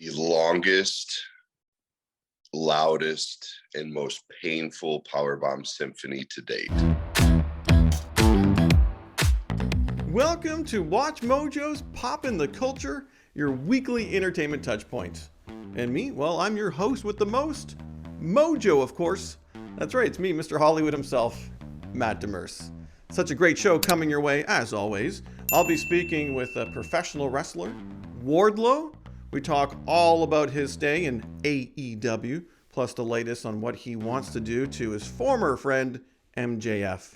the longest, loudest, and most painful powerbomb symphony to date. Welcome to Watch Mojo's Poppin the Culture, your weekly entertainment touchpoint. And me, well, I'm your host with the most, Mojo, of course. That's right, it's me, Mr. Hollywood himself, Matt Demers. Such a great show coming your way, as always. I'll be speaking with a professional wrestler, Wardlow. We talk all about his stay in AEW, plus the latest on what he wants to do to his former friend, MJF.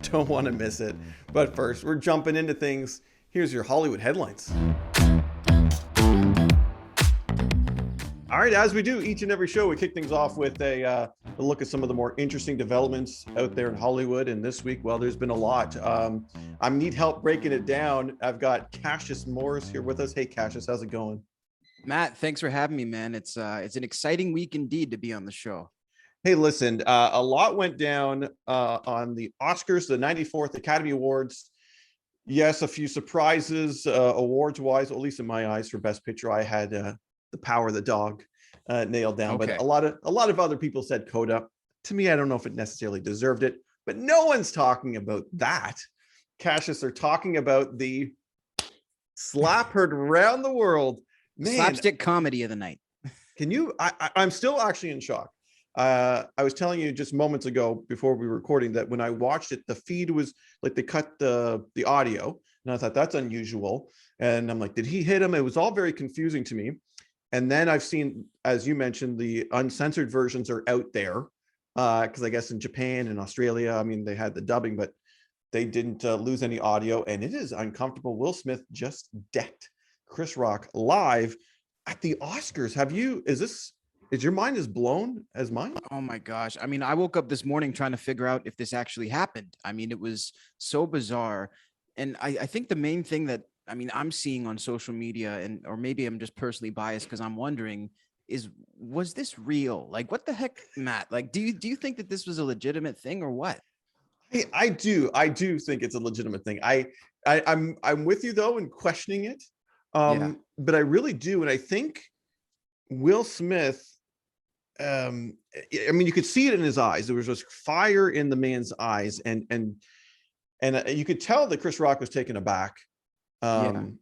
Don't want to miss it. But first, we're jumping into things. Here's your Hollywood headlines. All right, as we do each and every show, we kick things off with a look at some of the more interesting developments out there in Hollywood. And this week, well, there's been a lot. I need help breaking it down. I've got Cassius Morris here with us. Hey, Cassius, how's it going? Matt, thanks for having me, man. It's an exciting week indeed to be on the show. Hey, listen, a lot went down on the Oscars, the 94th Academy Awards. Yes, a few surprises awards-wise, at least in my eyes, for Best Picture. I had The Power of the Dog nailed down, Okay. but a lot of other people said Coda. To me, I don't know if it necessarily deserved it, but no one's talking about that. Cassius, they're talking about the slap heard around the world. Man, Slapstick comedy of the night. can you? I'm still actually in shock. I was telling you just moments ago before we were recording that when I watched it, the feed was like they cut the audio, and I thought that's unusual. And I'm like, did he hit him? It was all very confusing to me. And then I've seen, as you mentioned, the uncensored versions are out there because I guess in Japan and Australia, I mean, they had the dubbing, but they didn't lose any audio, and it is uncomfortable. Will Smith just decked Chris Rock live at the Oscars. Is your mind as blown as mine? Oh my gosh. I mean, I woke up this morning trying to figure out if this actually happened. I mean, it was so bizarre. And I think the main thing that, I mean, I'm seeing on social media, or maybe I'm just personally biased because I'm wondering, was this real? Like, what the heck, Matt? Like, do you think that this was a legitimate thing or what? I do think it's a legitimate thing. I'm with you though in questioning it. Yeah. But I really do. And I think Will Smith, I mean, you could see it in his eyes. There was just fire in the man's eyes, and you could tell that Chris Rock was taken aback, and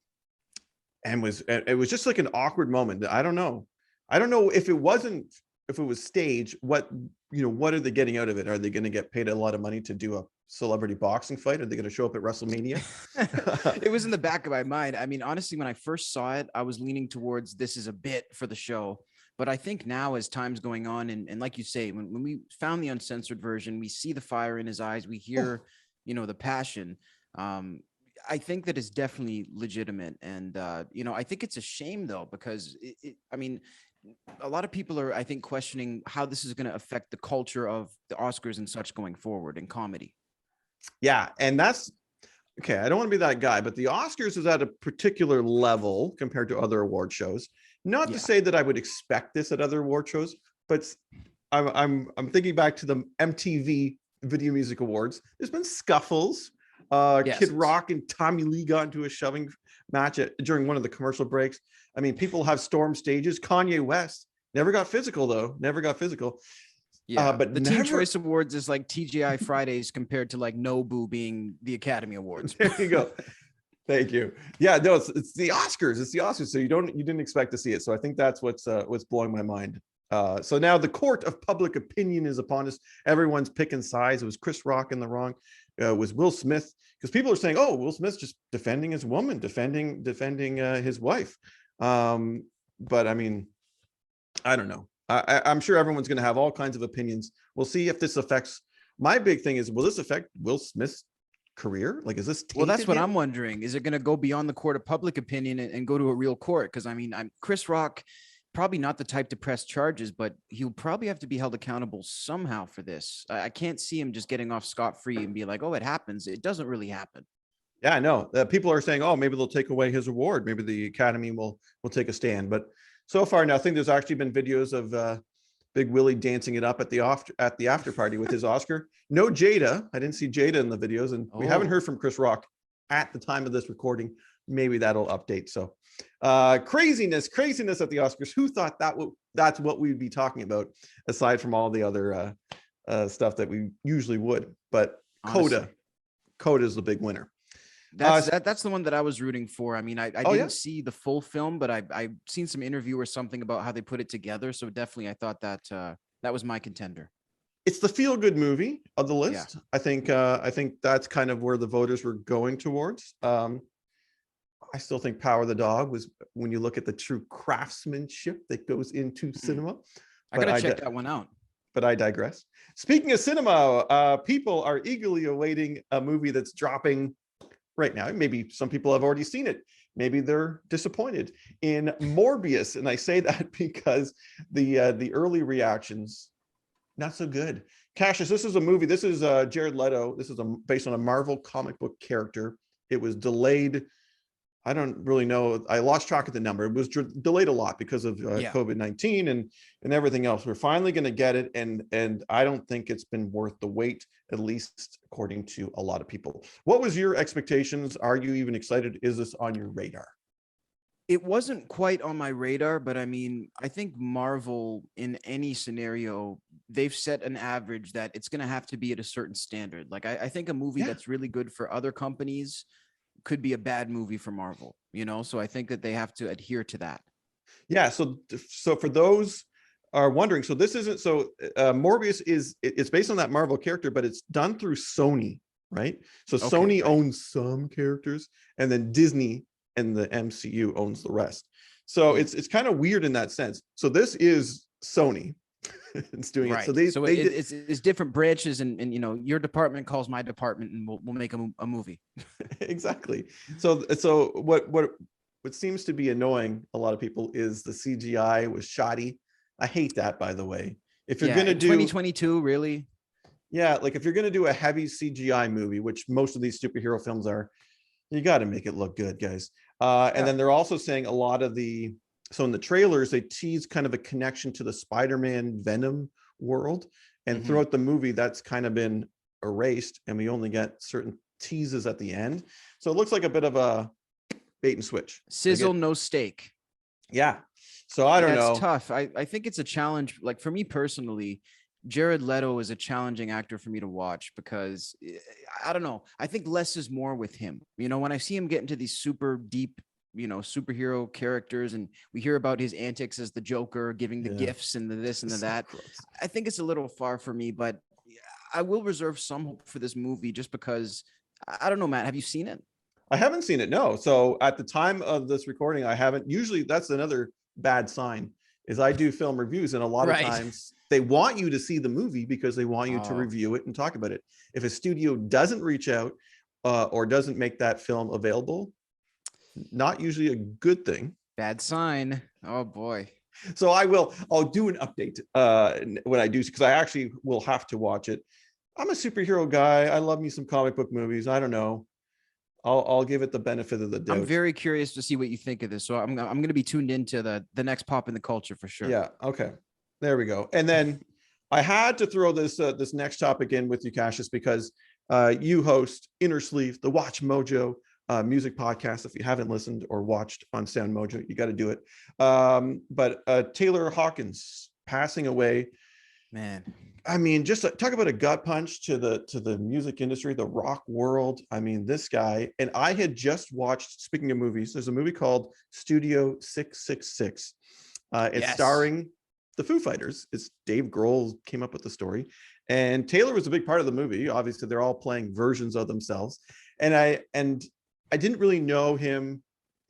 it was just like an awkward moment. I don't know if it was staged. What are they getting out of it? Are they going to get paid a lot of money to do a celebrity boxing fight? Are they going to show up at WrestleMania? It was in the back of my mind. I mean, honestly, when I first saw it, I was leaning towards this is a bit for the show. But I think now, as time's going on, and like you say, when we found the uncensored version, we see the fire in his eyes, we hear, the passion. I think that is definitely legitimate. And, I think it's a shame, though, because, I mean, a lot of people are, I think, questioning how this is going to affect the culture of the Oscars and such going forward in comedy. Yeah, and that's okay. I don't want to be that guy, but the Oscars is at a particular level compared to other award shows. Not to say that I would expect this at other award shows, but I'm thinking back to the MTV Video Music Awards. There's been scuffles. Yes. Kid Rock and Tommy Lee got into a shoving match during one of the commercial breaks. I mean, people have stormed stages. Kanye West never got physical, though. Never got physical. Yeah, but the Teen Choice Awards is like TGI Fridays compared to like Nobu being the Academy Awards. There you go. Thank you. Yeah, no, it's the Oscars. It's the Oscars. So you didn't expect to see it. So I think that's what's blowing my mind. So now the court of public opinion is upon us. Everyone's picking sides. It was Chris Rock in the wrong. Was Will Smith, because people are saying, oh, Will Smith's just defending his woman, defending his wife. But I mean, I don't know. I'm sure everyone's going to have all kinds of opinions. We'll see if this affects. My big thing is, will this affect Will Smith's career? Like, is this Well, that's what him? I'm wondering. Is it going to go beyond the court of public opinion and go to a real court? Because I mean, Chris Rock, probably not the type to press charges, but he'll probably have to be held accountable somehow for this. I can't see him just getting off scot-free and be like, oh, it happens. It doesn't really happen. Yeah, I know. People are saying, oh, maybe they'll take away his award. Maybe the Academy will take a stand. But so far, nothing. There's actually been videos of Big Willie dancing it up at the after party with his Oscar. No Jada. I didn't see Jada in the videos, and we haven't heard from Chris Rock at the time of this recording. Maybe that'll update. So Craziness at the Oscars. Who thought that's what we'd be talking about, aside from all the other stuff that we usually would? But Honestly. Coda is the big winner. That's the one that I was rooting for. I mean, I didn't see the full film, but I've seen some interview or something about how they put it together. So definitely, I thought that that was my contender. It's the feel-good movie of the list. Yeah. I think that's kind of where the voters were going towards. I still think Power of the Dog was, when you look at the true craftsmanship that goes into cinema. I gotta check that one out. But I digress. Speaking of cinema, people are eagerly awaiting a movie that's dropping right now. Maybe some people have already seen it. Maybe they're disappointed in Morbius. And I say that because the early reactions, not so good. Cassius, this is a movie. This is Jared Leto. This is based on a Marvel comic book character. It was delayed. I don't really know. I lost track of the number. It was delayed a lot because of COVID-19 and everything else. We're finally going to get it. And I don't think it's been worth the wait, at least according to a lot of people. What was your expectations? Are you even excited? Is this on your radar? It wasn't quite on my radar, but I mean, I think Marvel, in any scenario, they've set an average that it's going to have to be at a certain standard. Like I think a movie that's really good for other companies could be a bad movie for Marvel, you know? So I think that they have to adhere to that. Yeah. So for those are wondering, so this isn't, so Morbius it's based on that Marvel character, but it's done through Sony, right? So okay, Sony owns some characters, and then Disney and the MCU owns the rest. So it's kind of weird in that sense. So this is Sony. It's doing it. So it's different branches, and you know, your department calls my department, and we'll make a movie. Exactly. So what seems to be annoying a lot of people is the CGI was shoddy. I hate that, by the way. If you're gonna do 2022, really, like if you're gonna do a heavy CGI movie, which most of these superhero films are, you got to make it look good, guys. And then they're also saying a lot of so in the trailers, they tease kind of a connection to the Spider-Man Venom world. And throughout the movie, that's kind of been erased, and we only get certain teases at the end. So it looks like a bit of a bait and switch. Sizzle, no steak. Yeah. So I don't know. That's tough. I think it's a challenge. Like for me personally, Jared Leto is a challenging actor for me to watch because I don't know. I think less is more with him. You know, when I see him get into these super deep, you know, superhero characters, and we hear about his antics as the Joker, giving the gifts and the this and the that, I think it's a little far for me, but I will reserve some hope for this movie just because I don't know, Matt, have you seen it? I haven't seen it. No. So at the time of this recording, I haven't. Usually that's another bad sign, is I do film reviews, and a lot of times they want you to see the movie because they want you to review it and talk about it. If a studio doesn't reach out or doesn't make that film available, not usually a good thing. Bad sign. Oh boy. So I'll do an update when I do, because I actually will have to watch it. I'm a superhero guy. I love me some comic book movies. I don't know. I'll give it the benefit of the doubt. I'm very curious to see what you think of this. So I'm going to be tuned into the next Poppin the Culture for sure. Yeah. Okay. There we go. And then I had to throw this next topic in with you, Cassius, because you host Innersleave, the Watch Mojo music podcast. If you haven't listened or watched on SoundMojo, you got to do it. But Taylor Hawkins passing away, man. I mean, just talk about a gut punch to the music industry, the rock world. I mean, this guy, and I had just watched, speaking of movies, there's a movie called Studio 666. It's starring the Foo Fighters. It's Dave Grohl came up with the story, and Taylor was a big part of the movie. Obviously, they're all playing versions of themselves, and I didn't really know him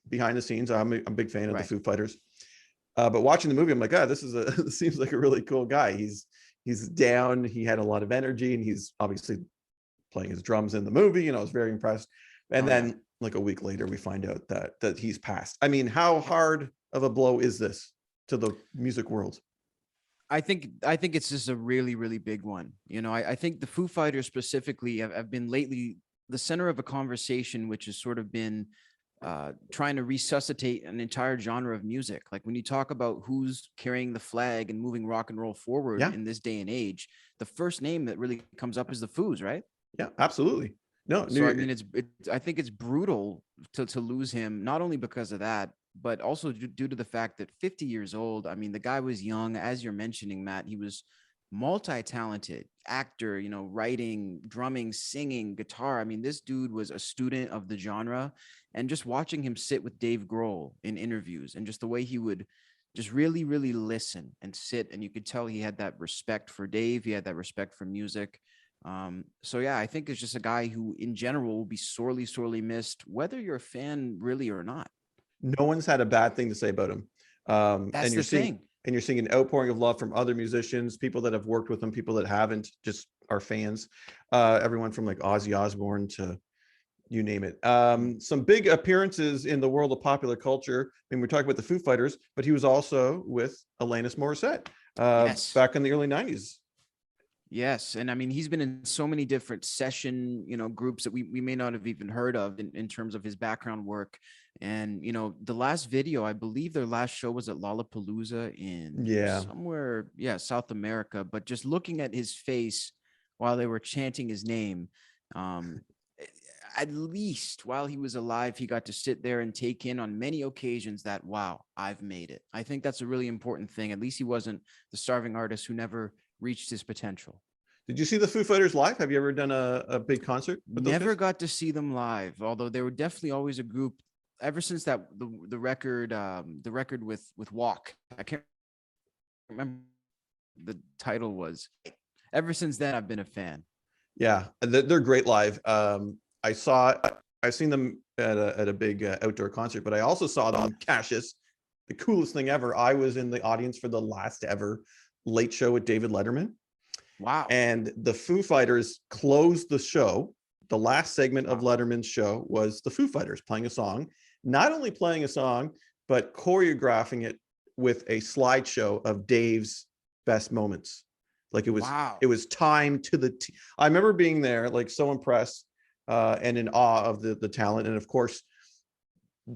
behind the scenes. I'm a big fan of the Foo Fighters, but watching the movie, I'm like, this seems like a really cool guy. He's down. He had a lot of energy, and he's obviously playing his drums in the movie. You know, I was very impressed. And then like a week later, we find out that he's passed. I mean, how hard of a blow is this to the music world? I think it's just a really, really big one. You know, I think the Foo Fighters specifically have been lately the center of a conversation, which has sort of been trying to resuscitate an entire genre of music. Like when you talk about who's carrying the flag and moving rock and roll forward in this day and age, the first name that really comes up is the Foos, right? Yeah, absolutely. No, so I mean, I think it's brutal to lose him, not only because of that, but also due to the fact that 50 years old, I mean, the guy was young, as you're mentioning, Matt. He was multi-talented actor, writing, drumming, singing, guitar. I mean, this dude was a student of the genre, and just watching him sit with Dave Grohl in interviews and just the way he would just really, really listen and sit. And you could tell he had that respect for Dave. He had that respect for music. So yeah, I think it's just a guy who in general will be sorely, sorely missed, whether you're a fan really or not. No one's had a bad thing to say about him. That's and you're the seeing thing. and you're seeing an outpouring of love from other musicians, people that have worked with him, people that haven't, just are fans. Everyone from like Ozzy Osbourne to you name it. Some big appearances in the world of popular culture. I mean, we're talking about the Foo Fighters, but he was also with Alanis Morissette Yes. back in the early 90s. Yes. And I mean, he's been in so many different session, groups that we may not have even heard of in terms of his background work. And, the last video, I believe their last show was at Lollapalooza in somewhere, South America. But just looking at his face while they were chanting his name, at least while he was alive, he got to sit there and take in on many occasions that, wow, I've made it. I think that's a really important thing. At least he wasn't the starving artist who never reached his potential. Did you see the Foo Fighters live? Have you ever done a big concert with those Never guys? got to see them live, although they were definitely always a group ever since that the record with Walk. I can't remember the title was. Ever since then, I've been a fan. Yeah, they're great live. I've seen them at a big outdoor concert, but I also saw them, Cassius, the coolest thing ever. I was in the audience for the last ever Late Show with David Letterman. Wow. And the Foo Fighters closed the show. The last segment of Letterman's show was the Foo Fighters playing a song, not only playing a song, but choreographing it with a slideshow of Dave's best moments. Like it was timed to the I remember being there, like so impressed and in awe of the talent. And of course,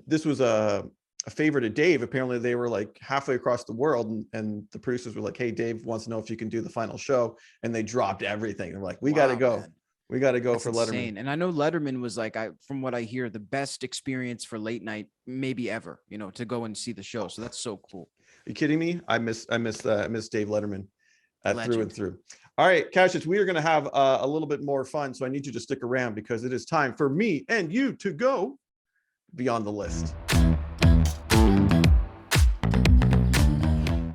this was a favorite of Dave. Apparently they were like halfway across the world, and the producers were like, hey, Dave wants to know if you can do the final show. And they dropped everything. They're like, we got to go. Man. We got to go. That's for insane. Letterman. And I know Letterman was like, from what I hear, the best experience for late night, maybe ever, to go and see the show. So that's so cool. Are you kidding me? I miss Dave Letterman through and through. All right, Cassius, we are going to have a little bit more fun. So I need you to stick around because it is time for me and you to go beyond the list.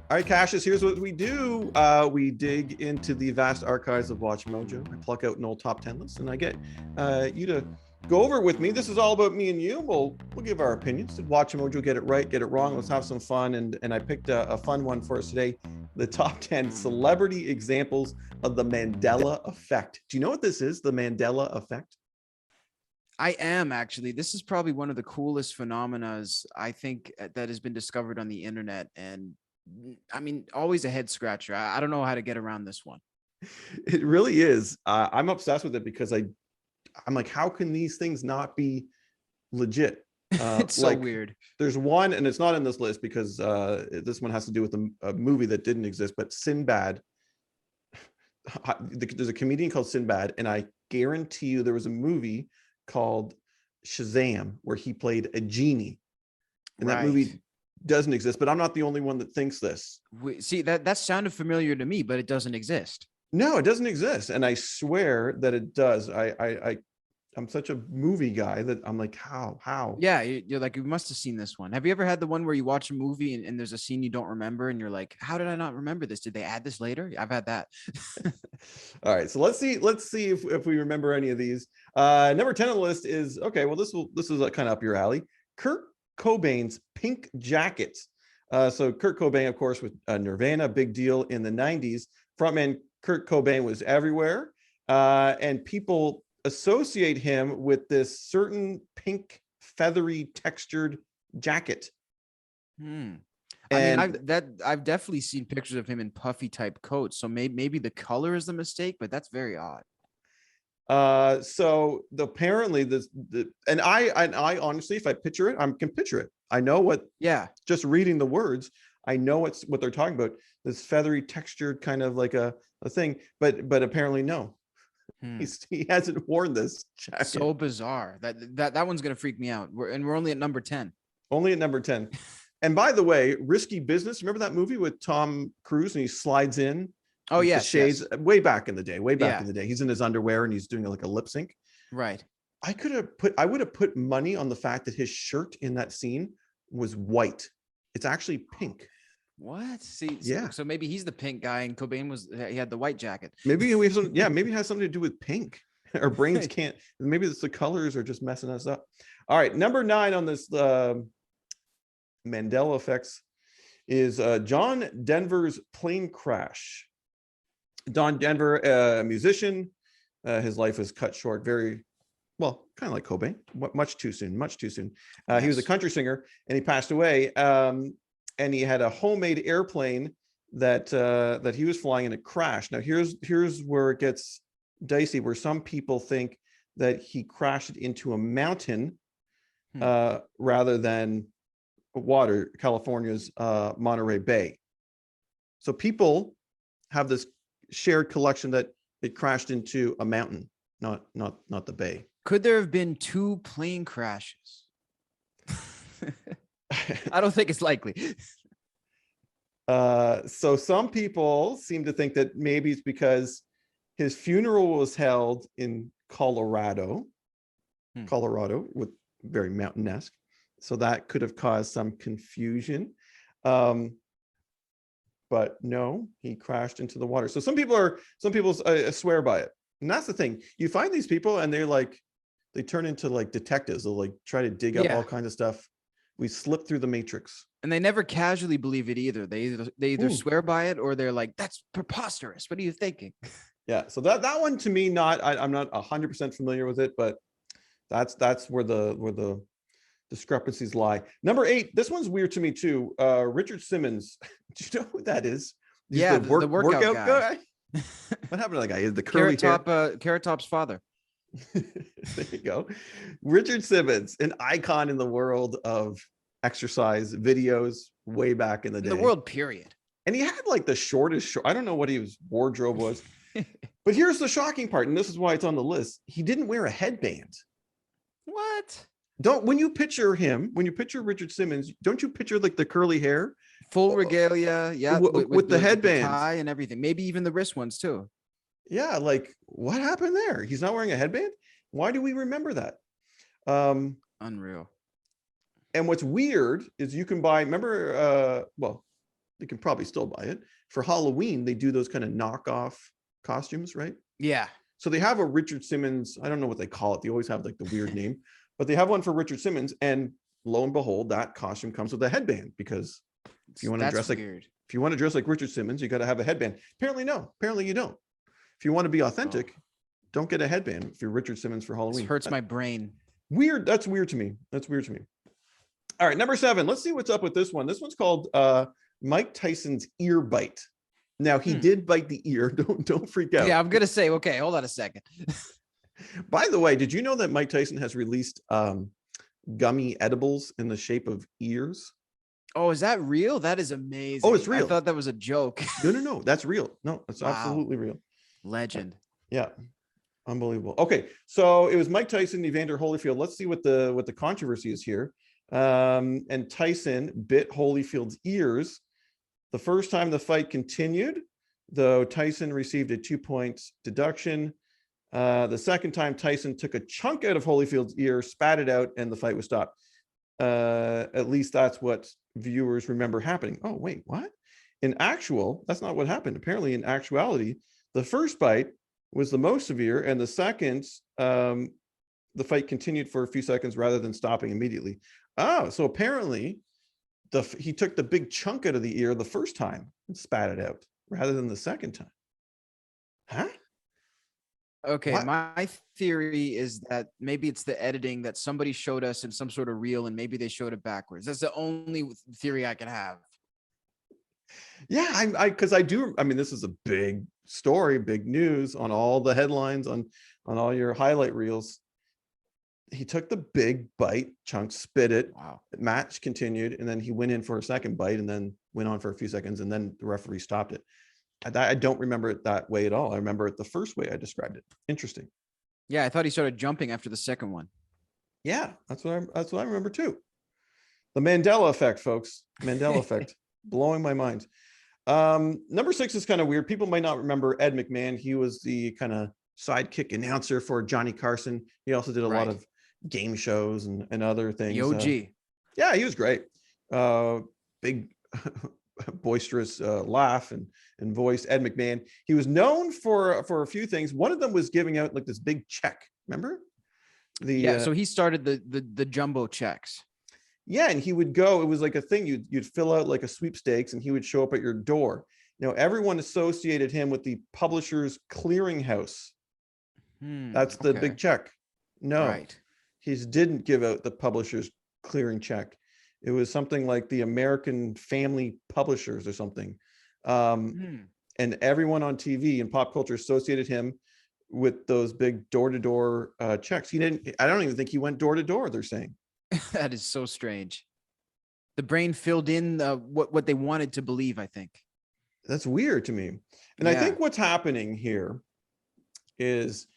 All right, Cassius, here's what we do. We dig into the vast archives of Watch Mojo. I pluck out an old top 10 list, and I get you to go over it with me. This is all about me and you. We'll give our opinions. Did Watch Mojo get it right, get it wrong? Let's have some fun. And I picked a fun one for us today. The top 10 celebrity examples of the Mandela Effect. Do you know what this is, the Mandela Effect? I am actually. This is probably one of the coolest phenomena I think that has been discovered on the internet. And I mean, always a head scratcher. I don't know how to get around this one. It really is. I'm obsessed with it because I'm like, how can these things not be legit? It's so weird. There's one, and it's not in this list because this one has to do with a movie that didn't exist, but Sinbad. There's a comedian called Sinbad, and I guarantee you there was a movie called Shazam where he played a genie. And that movie doesn't exist, but I'm not the only one that thinks this. See, that sounded familiar to me, but it doesn't exist. No, it doesn't exist. And I swear that it does. I'm such a movie guy that I'm like, how? Yeah, you're like, you must have seen this one. Have you ever had the one where you watch a movie and there's a scene you don't remember and you're like, how did I not remember this? Did they add this later? I've had that. All right, so let's see if we remember any of these. Number 10 on the list is, okay, well, this is kind of up your alley. Kurt Cobain's Pink Jackets. So Kurt Cobain, of course, with Nirvana, big deal in the 90s. Frontman Kurt Cobain was everywhere, and people associate him with this certain pink, feathery, textured jacket. I mean, I've definitely seen pictures of him in puffy type coats. So maybe the color is the mistake, but that's very odd. So apparently and I honestly, if I picture it, I can picture it. I know what. Yeah. Just reading the words, I know what they're talking about. This feathery, textured kind of like a thing, but apparently no. He hasn't worn this jacket. So bizarre. That one's gonna freak me out. We're only at number 10. Only at number 10. And by the way, Risky Business. Remember that movie with Tom Cruise and he slides in? Oh, with the yes. shades. Yes. Way back in the day. Yeah. He's in his underwear and he's doing like a lip sync. Right. I would have put money on the fact that his shirt in that scene was white. It's actually pink. What? See, Yeah. So maybe he's the pink guy and Cobain he had the white jacket. Maybe we have some, maybe it has something to do with pink. Our brains can't, maybe it's the colors are just messing us up. All right, number 9 on this Mandela Effects is John Denver's plane crash. Don Denver, a musician, his life was cut short very, well, kind of like Cobain, much too soon. Yes. He was a country singer and he passed away. And he had a homemade airplane that he was flying and it crashed. Now here's where it gets dicey, where some people think that he crashed it into a mountain rather than water, California's Monterey Bay. So people have this shared collection that it crashed into a mountain, not the bay. Could there have been 2 plane crashes? I don't think it's likely. So some people seem to think that maybe it's because his funeral was held in Colorado with very mountain-esque. So that could have caused some confusion. But no, he crashed into the water. So some people swear by it. And that's the thing. You find these people and they turn into like detectives. They'll like try to dig up all kinds of stuff. We slip through the matrix. And they never casually believe it either. They either swear by it or they're like, that's preposterous. What are you thinking? Yeah. So that one to me, I'm not 100% familiar with it, but that's where the discrepancies lie. Number 8, this one's weird to me too. Richard Simmons. Do you know who that is? He's the workout guy. What happened to that guy? Is the curly Carrot Top's father. There you go. Richard Simmons, an icon in the world of exercise videos way back in the day. The world, period. And he had like the shortest I don't know what his wardrobe was. But here's the shocking part, and this is why it's on the list. He didn't wear a headband. What? When you picture Richard Simmons, don't you picture like the curly hair? Full regalia, yeah. With the headband. The tie and everything. Maybe even the wrist ones too. Yeah, like what happened there? He's not wearing a headband? Why do we remember that? Unreal. And what's weird is you can buy, you can probably still buy it. For Halloween, they do those kind of knockoff costumes, right? Yeah. So they have a Richard Simmons, I don't know what they call it. They always have like the weird name, but they have one for Richard Simmons, and lo and behold, that costume comes with a headband, because if you want to dress like Richard Simmons, you got to have a headband. Apparently no. Apparently you don't. If you want to be authentic, don't get a headband if you're Richard Simmons for Halloween. This hurts my brain. Weird. That's weird to me. All right, number 7. Let's see what's up with this one. This one's called Mike Tyson's ear bite. Now he did bite the ear. Don't freak out. Yeah, I'm gonna say, okay, hold on a second. By the way, did you know that Mike Tyson has released gummy edibles in the shape of ears? Oh, is that real? That is amazing. Oh, it's real. I thought that was a joke. No, that's real. No, it's absolutely real. Legend. Yeah. Unbelievable. Okay, so it was Mike Tyson, Evander Holyfield. Let's see what the controversy is here. And Tyson bit Holyfield's ears. The first time the fight continued, though, Tyson received a 2-point deduction. The second time, Tyson took a chunk out of Holyfield's ear, spat it out, and the fight was stopped. At least that's what viewers remember happening. Oh, wait, what? That's not what happened. Apparently, in actuality, the first bite was the most severe, and the second, the fight continued for a few seconds rather than stopping immediately. Oh, so apparently he took the big chunk out of the ear the first time and spat it out rather than the second time. Huh? Okay, my theory is that maybe it's the editing that somebody showed us in some sort of reel, and maybe they showed it backwards. That's the only theory I can have. Yeah, because I mean, this is a big story, big news on all the headlines, on all your highlight reels. He took the big bite chunk, spit it. Wow. The match continued, and then he went in for a second bite and then went on for a few seconds, and then the referee stopped it. I don't remember it that way at all. I remember it the first way I described it. Interesting. Yeah, I thought he started jumping after the second one. Yeah, that's what I remember too. The Mandela effect, folks. Mandela effect. Blowing my mind. Number 6 is kind of weird. People might not remember Ed McMahon. He was the kind of sidekick announcer for Johnny Carson. He also did a lot of game shows and other things. The OG. Yeah, he was great. Big boisterous laugh and voice. Ed McMahon. He was known for a few things. One of them was giving out like this big check. Remember? So he started the jumbo checks. Yeah, and he would go. It was like a thing. You'd fill out like a sweepstakes, and he would show up at your door. Now everyone associated him with the Publishers Clearinghouse. That's the big check. No, he didn't give out the Publishers Clearing check. It was something like the American Family Publishers or something. And everyone on TV and pop culture associated him with those big door-to-door checks. He didn't. I don't even think he went door to door. They're saying. That is so strange. The brain filled in what they wanted to believe, I think. That's weird to me. And I think what's happening here is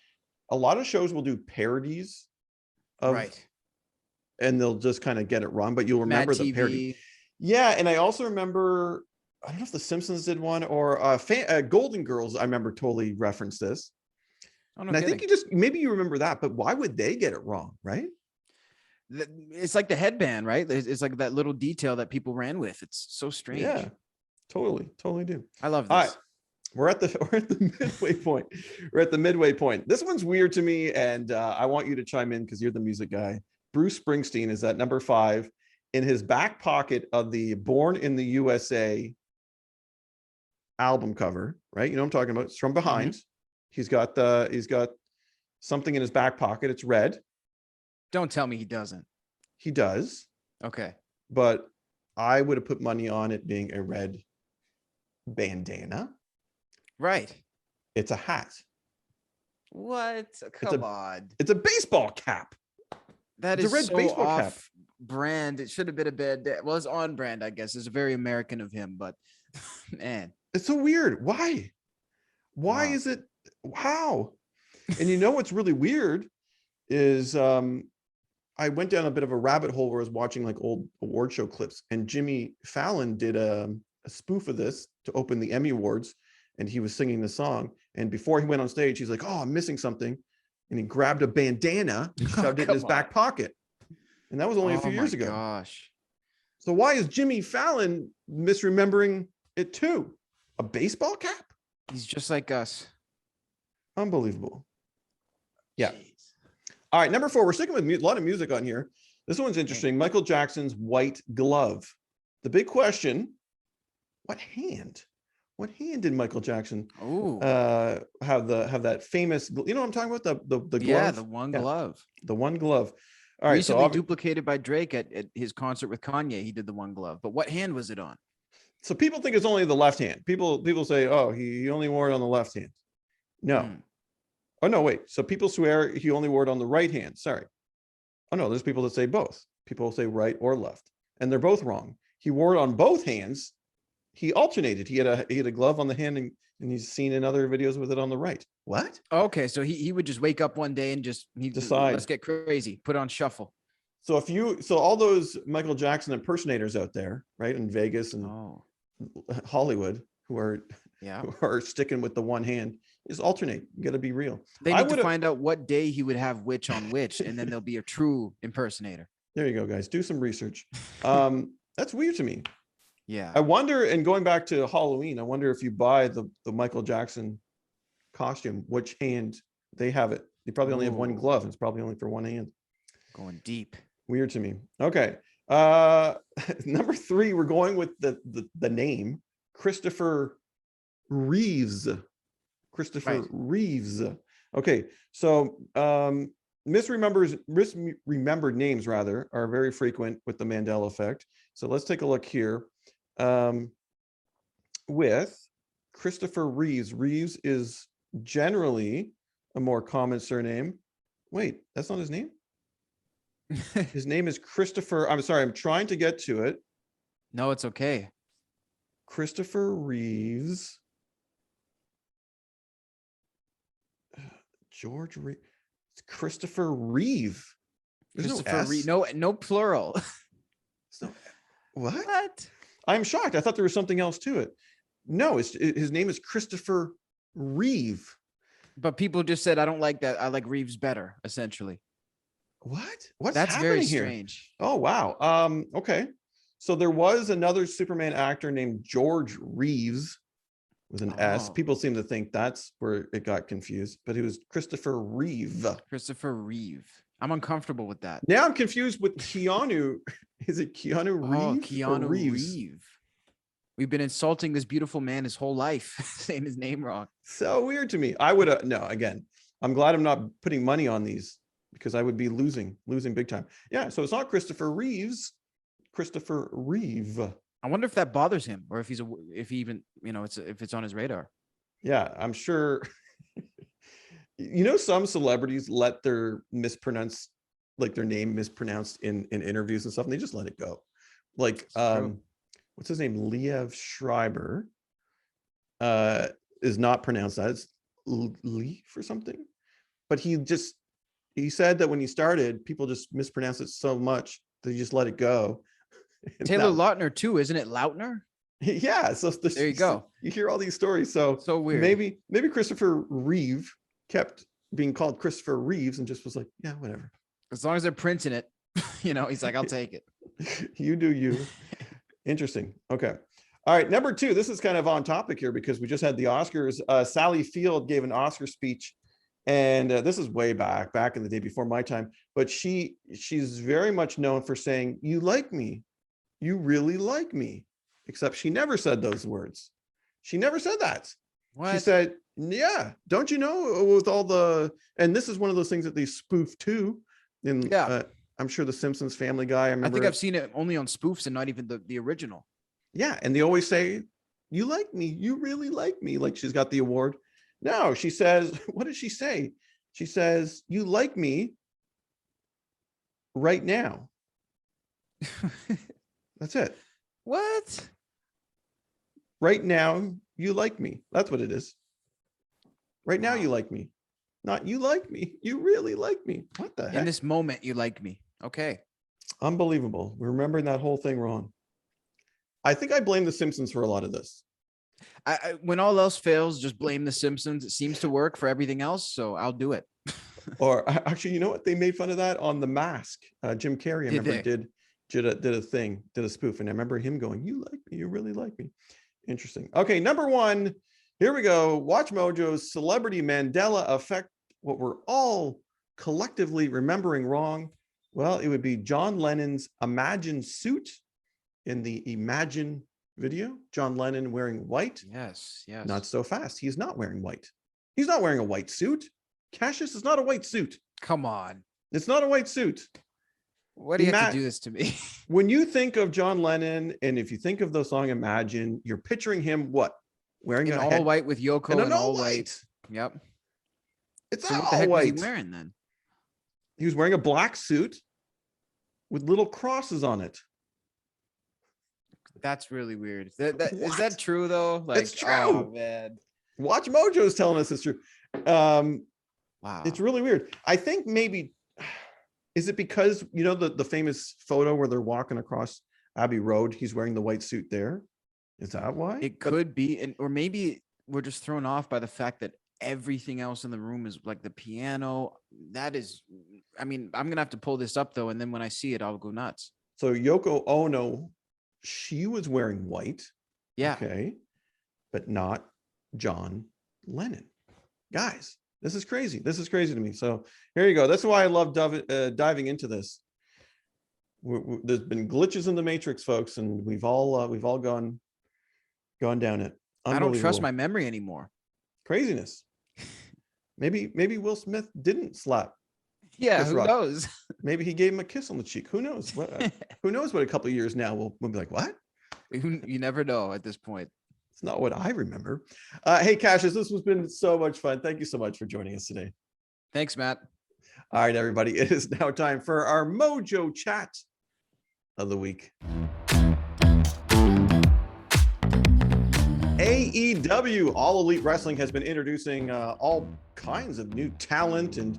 a lot of shows will do parodies of, and they'll just kind of get it wrong, but you'll remember the parody. Yeah, and I also remember, I don't know if The Simpsons did one or Golden Girls, I remember totally referenced this. Oh, no, and kidding. I think maybe you remember that, but why would they get it wrong, right? It's like the headband, right? It's like that little detail that people ran with. It's so strange. Yeah, totally do. I love this. All right, we're at the midway point. We're at the midway point. This one's weird to me, and I want you to chime in because you're the music guy. Bruce Springsteen is at number 5 in his back pocket of the Born in the USA album cover. Right, you know what I'm talking about. It's from behind. He's got something in his back pocket. It's red. Don't tell me he doesn't. He does. Okay. But I would have put money on it being a red bandana. Right. It's a hat. What? Come on. It's a baseball cap. That is a red so baseball off cap. Brand. It should have been a bandana. Well, it's on brand, I guess. It's very American of him, but man. It's so weird. Why? Why is it? How? And you know what's really weird is I went down a bit of a rabbit hole where I was watching like old award show clips, and Jimmy Fallon did a spoof of this to open the Emmy Awards, and he was singing the song. And before he went on stage, he's like, "Oh, I'm missing something," and he grabbed a bandana and shoved it in his back pocket. And that was only a few years ago. Gosh. So why is Jimmy Fallon misremembering it too? A baseball cap? He's just like us. Unbelievable. Yeah. Jeez. All right, number 4. We're sticking with a lot of music on here. This one's interesting. Michael Jackson's White Glove. The big question: what hand? What hand did Michael Jackson have that famous? You know what I'm talking about? The glove. Yeah, the one glove. The one glove. All right. Recently duplicated by Drake at his concert with Kanye. He did the one glove. But what hand was it on? So people think it's only the left hand. People say, "Oh, he only wore it on the left hand." No. Oh, no, wait. So people swear he only wore it on the right hand. Sorry. Oh, no, there's people that say both. People say right or left, and they're both wrong. He wore it on both hands. He alternated. He had a glove on the hand, and he's seen in other videos with it on the right. What? Okay, so he would just wake up one day and he'd decide, let's get crazy, put on shuffle. So all those Michael Jackson impersonators out there, right, in Vegas and Hollywood, who are sticking with the one hand, just alternate. You got to be real. They need to find out what day he would have which on which, and then there'll be a true impersonator. There you go, guys. Do some research. That's weird to me. Yeah. I wonder, and going back to Halloween, I wonder if you buy the Michael Jackson costume, which hand they have it. They probably only have one glove. It's probably only for one hand. Going deep. Weird to me. Okay. Number 3, we're going with the name Christopher Reeves. Reeves. Okay. So misremembered names rather are very frequent with the Mandela effect. So let's take a look here. With Christopher Reeves. Reeves is generally a more common surname. Wait, that's not his name? His name is Christopher. I'm sorry, I'm trying to get to it. No, it's okay. Christopher Reeves. George Reeves. It's Christopher Reeve. There's Christopher Reeve. No plural. So, what? What? I'm shocked. I thought there was something else to it. No, his name is Christopher Reeve. But people just said, I don't like that. I like Reeves better, essentially. What? What's That's happening very here? strange. Oh, wow. Okay. So there was another Superman actor named George Reeves with an S. Oh. People seem to think that's where it got confused, but he was Christopher Reeve. Christopher Reeve. I'm uncomfortable with that. Now I'm confused with Keanu. Is it Keanu Reeves? Oh, or Keanu Reeves? Reeve. We've been insulting this beautiful man his whole life, saying his name wrong. So weird to me. I would no, again, I'm glad I'm not putting money on these because I would be losing big time. Yeah, so it's not Christopher Reeves, Christopher Reeve. I wonder if that bothers him, or if he even, if it's on his radar. Yeah, I'm sure. Some celebrities let their their name mispronounced in interviews and stuff, and they just let it go. Like, what's his name? Liev Schreiber is not pronounced that. It's Leaf or something. But he said that when he started, people just mispronounced it so much that he just let it go. Taylor Lautner too, isn't it Lautner? Yeah. So there you go. You hear all these stories. So weird. Maybe Christopher Reeve kept being called Christopher Reeves and just was like, yeah, whatever. As long as they're printing it, he's like, I'll take it. You do you. Interesting. Okay. All right. Number 2, this is kind of on topic here because we just had the Oscars. Sally Field gave an Oscar speech, and this is way back in the day before my time, but she's very much known for saying, you like me. You really like me. Except she never said those words. She never said that. What? She said, yeah, don't you know, with all the, and this is one of those things that they spoof too. I'm sure The Simpsons, Family Guy. I think I've seen it only on spoofs and not even the original. Yeah. And they always say, you like me. You really like me. Like she's got the award. No, she says, what does she say? She says, you like me right now. That's it. What? Right now, you like me. That's what it is. Right now, you like me. Not you like me. You really like me. What the heck? In this moment, you like me. Okay. Unbelievable. We're remembering that whole thing wrong. I think I blame The Simpsons for a lot of this. When all else fails, just blame The Simpsons. It seems to work for everything else, so I'll do it. Or actually, you know what? They made fun of that on The Mask. Jim Carrey, I remember, did a spoof, and I remember him going, you like me. You really like me. Interesting. Okay, number 1. Here we go. Watch Mojo's Celebrity Mandela Effect. What we're all collectively remembering wrong. Well, it would be John Lennon's Imagine suit in the Imagine video. John Lennon wearing white. Yes. Not so fast. He's not wearing white. He's not wearing a white suit. Cassius is not a white suit. Come on. It's not a white suit. What do you have to do this to me? When you think of John Lennon, and if you think of the song Imagine, you're picturing him what? Wearing all white with Yoko and all white. Yep. It's so all what the heck white. was he wearing then? He was wearing a black suit with little crosses on it. That's really weird. Is that true though? Like, it's true. Oh man. Watch Mojo's telling us it's true. Wow. It's really weird. I think maybe, is it because, the famous photo where they're walking across Abbey Road, he's wearing the white suit there? Is that why? It could be. Or maybe we're just thrown off by the fact that everything else in the room is like the piano. That is, I'm going to have to pull this up though. And then when I see it, I'll go nuts. So Yoko Ono, she was wearing white. Yeah. Okay. But not John Lennon. Guys, this is crazy. This is crazy to me. So here you go. That's why I love diving into this. There's been glitches in the Matrix, folks, and we've all gone down it. I don't trust my memory anymore. Craziness. Maybe Will Smith didn't slap. Yeah, who knows? Maybe he gave him a kiss on the cheek. Who knows? Who knows what a couple of years now we'll be like, what? You never know at this point. It's not what I remember. Hey, Cassius, this has been so much fun. Thank you so much for joining us today. Thanks, Matt. All right, everybody. It is now time for our Mojo Chat of the week. AEW, All Elite Wrestling, has been introducing all kinds of new talent and,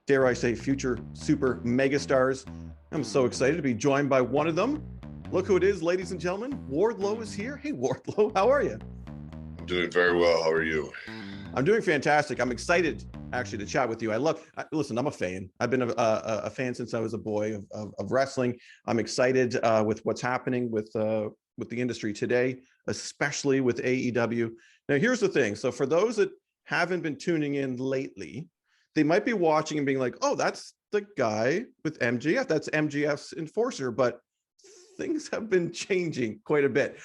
dare I say, future super megastars. I'm so excited to be joined by one of them. Look who it is, ladies and gentlemen. Wardlow is here. Hey, Wardlow, how are you? I'm doing very well. How are you? I'm doing fantastic. I'm excited actually to chat with you. Listen, I'm a fan. I've been a fan since I was a boy of wrestling. I'm excited with what's happening with the industry today, especially with AEW. Now, here's the thing. So for those that haven't been tuning in lately, they might be watching and being like, oh, that's the guy with MJF. That's MJF's enforcer. But things have been changing quite a bit.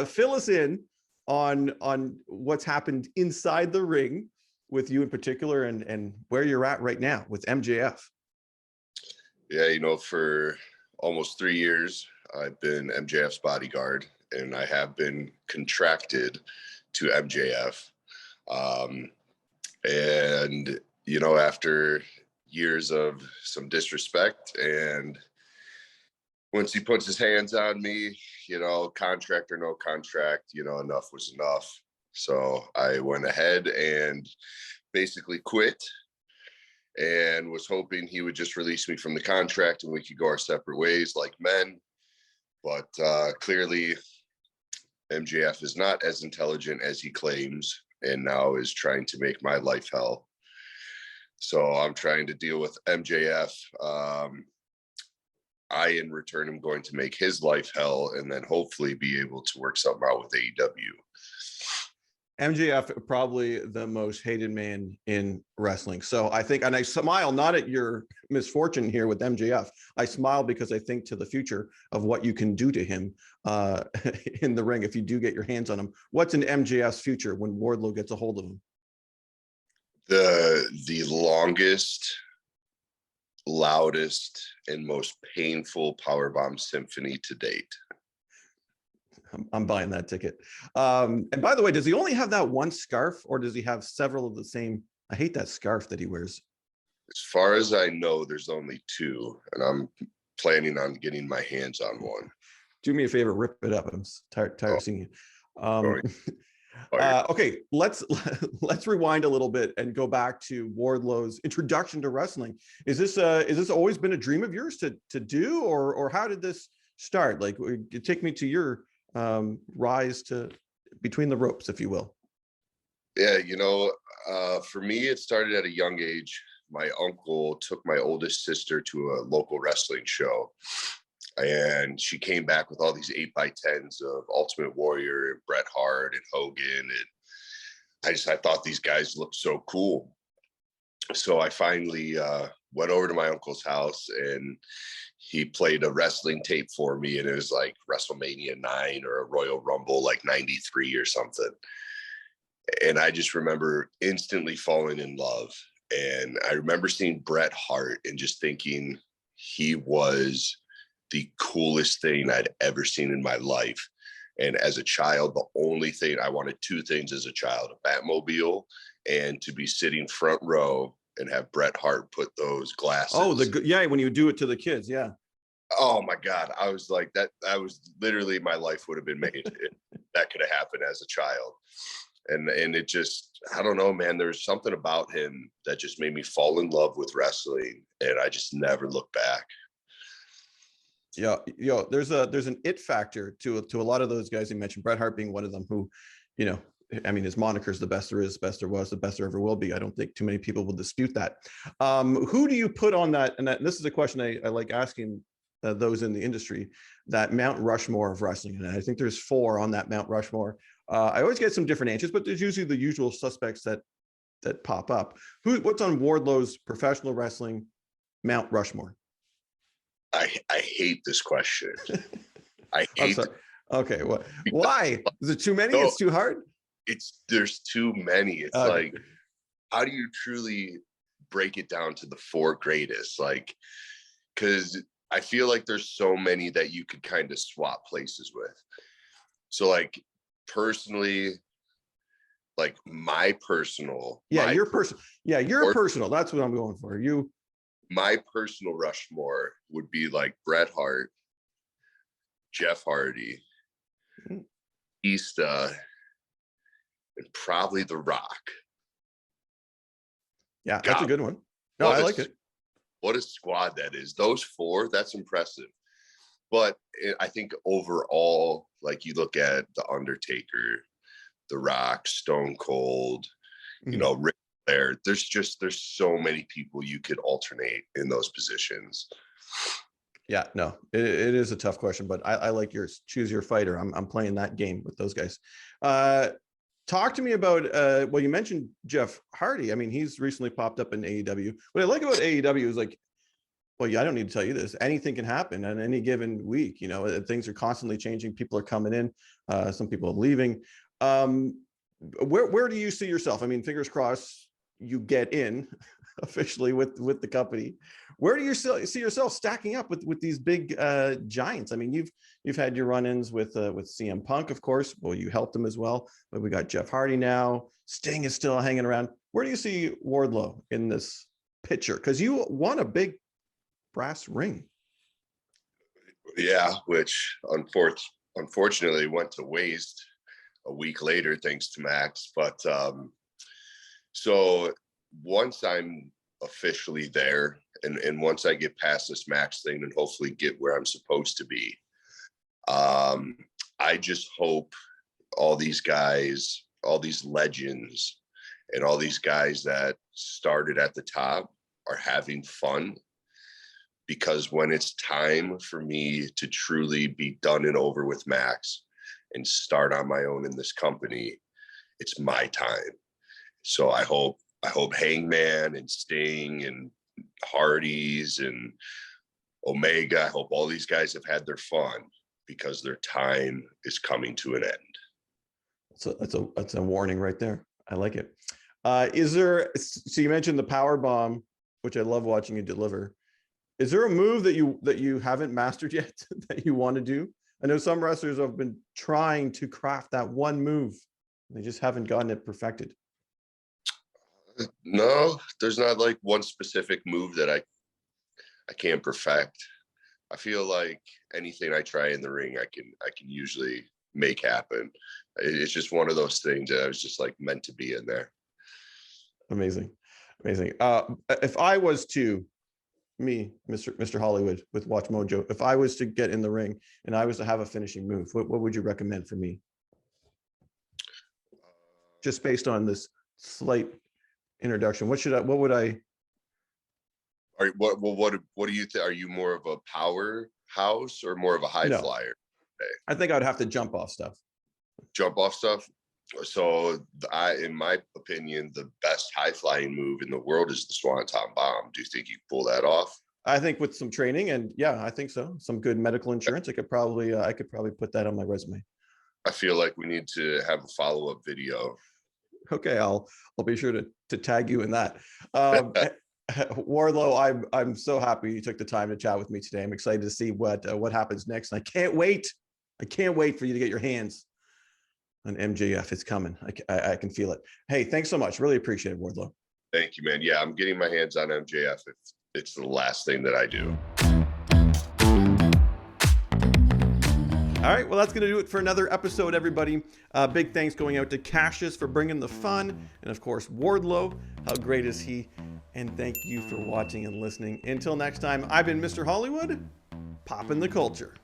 Fill us in on what's happened inside the ring with you in particular, and where you're at right now with MJF. Yeah, for almost 3 years, I've been MJF's bodyguard, and I have been contracted to MJF. And, after years of some disrespect, and once he puts his hands on me, contract or no contract, enough was enough. So I went ahead and basically quit, and was hoping he would just release me from the contract and we could go our separate ways like men. But clearly MJF is not as intelligent as he claims, and now is trying to make my life hell. So I'm trying to deal with MJF. I, in return, am going to make his life hell, and then hopefully be able to work something out with AEW. MJF, probably the most hated man in wrestling. So I think, and I smile not at your misfortune here with MJF. I smile because I think to the future of what you can do to him in the ring if you do get your hands on him. What's in MJF's future when Wardlow gets a hold of him? The longest, loudest, and most painful powerbomb symphony to date. I'm buying that ticket. And by the way, does he only have that one scarf, or does he have several of the same? I hate that scarf that he wears. As far as I know, there's only two, and I'm planning on getting my hands on one. Do me a favor, rip it up. I'm tired of seeing you. Okay, let's rewind a little bit and go back to Wardlow's introduction to wrestling. Is this always been a dream of yours to do, or how did this start? Like, take me to your rise to between the ropes, if you will. Yeah, for me, it started at a young age. My uncle took my oldest sister to a local wrestling show, and she came back with all these 8x10s of Ultimate Warrior and Bret Hart and Hogan, and I thought these guys looked so cool. So I finally went over to my uncle's house, and he played a wrestling tape for me, and it was like WrestleMania 9 or a Royal Rumble like 93 or something. And I just remember instantly falling in love. And I remember seeing Bret Hart and just thinking he was the coolest thing I'd ever seen in my life. And as a child, the only thing I wanted, two things as a child: a Batmobile, and to be sitting front row and have Bret Hart put those glasses. Oh, when you do it to the kids, yeah. Oh my God, I was like that. I was literally, my life would have been made. That could have happened as a child, and it just, I don't know, man. There's something about him that just made me fall in love with wrestling, and I just never looked back. Yeah, there's an it factor to a lot of those guys you mentioned, Bret Hart being one of them, who, I mean, his moniker is the best there is, best there was, the best there ever will be. I don't think too many people will dispute that. Who do you put on that? And this is a question I like asking those in the industry, that Mount Rushmore of wrestling. And I think there's 4 on that Mount Rushmore. I always get some different answers, but there's usually the usual suspects that pop up. What's on Wardlow's professional wrestling Mount Rushmore? I hate this question. I hate it. Okay, why? Is it too many? No, it's too hard? There's too many. It's like, how do you truly break it down to the 4 greatest? Like, because I feel like there's so many that you could kind of swap places with. So like, personally, like my personal. Your personal. That's what I'm going for. My personal Rushmore would be like Bret Hart, Jeff Hardy, Easta, and probably The Rock. Yeah, that's a good one. No, I like it. What a squad that is. Those 4, that's impressive. But I think overall, like you look at The Undertaker, The Rock, Stone Cold, you know, Ric Flair, there's so many people you could alternate in those positions. Yeah, no, it is a tough question, but I like yours. Choose your fighter. I'm playing that game with those guys. Talk to me about, well, you mentioned Jeff Hardy. I mean, he's recently popped up in AEW. What I like about AEW is like, well, yeah, I don't need to tell you this. Anything can happen on any given week. You know, things are constantly changing. People are coming in. Some people are leaving. Where do you see yourself? I mean, fingers crossed you get in officially with the company. Where do you see yourself stacking up with these big giants? I mean, you've had your run-ins with CM Punk, of course. Well, you helped him as well, but we got Jeff Hardy now. Sting is still hanging around. Where do you see Wardlow in this picture? Because you won a big brass ring. Yeah, which unfortunately went to waste a week later, thanks to Max. But so once I'm officially there, and once I get past this Max thing and hopefully get where I'm supposed to be, I just hope all these guys, all these legends, and all these guys that started at the top are having fun. Because when it's time for me to truly be done and over with Max and start on my own in this company, it's my time. So I hope Hangman and Sting and Hardy's and Omega, I hope all these guys have had their fun, because their time is coming to an end. So that's a warning right there. I like it. So you mentioned the power bomb, which I love watching you deliver. Is there a move that you haven't mastered yet that you want to do? I know some wrestlers have been trying to craft that one move. They just haven't gotten it perfected. No, there's not like one specific move that I can't perfect. I feel like anything I try in the ring, I can usually make happen. It's just one of those things that I was just like meant to be in there. Amazing. If I was to, Mr. Hollywood with Watch Mojo, if I was to get in the ring and I was to have a finishing move, what would you recommend for me? Just based on this slight introduction, what would I? All right, what do you think? Are you more of a powerhouse or more of a high flyer? I think I'd have to jump off stuff. Jump off stuff. So in my opinion, the best high flying move in the world is the Swanton Bomb. Do you think you pull that off? I think with some training, and yeah, I think so. Some good medical insurance, I could probably put that on my resume. I feel like we need to have a follow-up video. Okay, I'll be sure to tag you in that. Wardlow, I'm so happy you took the time to chat with me today. I'm excited to see what happens next. And I can't wait for you to get your hands on MJF. It's coming. I can feel it. Hey, thanks so much. Really appreciate it, Wardlow. Thank you, man. Yeah, I'm getting my hands on MJF. It's the last thing that I do. All right, well, that's going to do it for another episode, everybody. Big thanks going out to Cassius for bringing the fun. And, of course, Wardlow. How great is he? And thank you for watching and listening. Until next time, I've been Mr. Hollywood, Poppin the Culture.